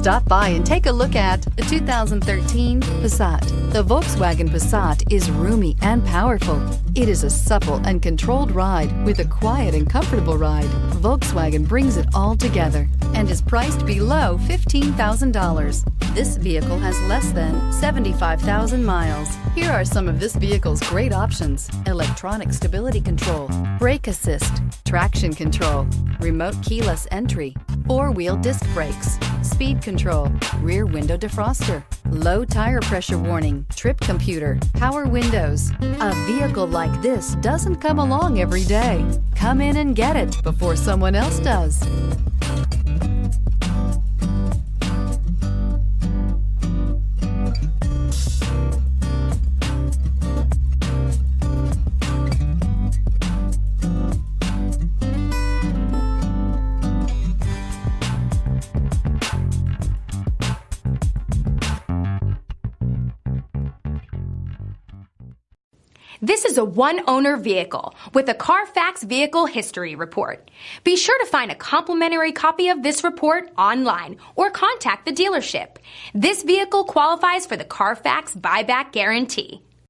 Stop by and take a look at the 2013 Passat. The Volkswagen Passat is roomy and powerful. It is a supple and controlled ride with a quiet and comfortable ride. Volkswagen brings it all together and is priced below $15,000. This vehicle has less than 75,000 miles. Here are some of this vehicle's great options: electronic stability control, brake assist, traction control, remote keyless entry, four-wheel disc brakes, speed control, rear window defroster, low tire pressure warning, trip computer, power windows. A vehicle like this doesn't come along every day. Come in and get it before someone else does. This is a one-owner vehicle with a Carfax Vehicle History Report. Be sure to find a complimentary copy of this report online or contact the dealership. This vehicle qualifies for the Carfax Buyback Guarantee.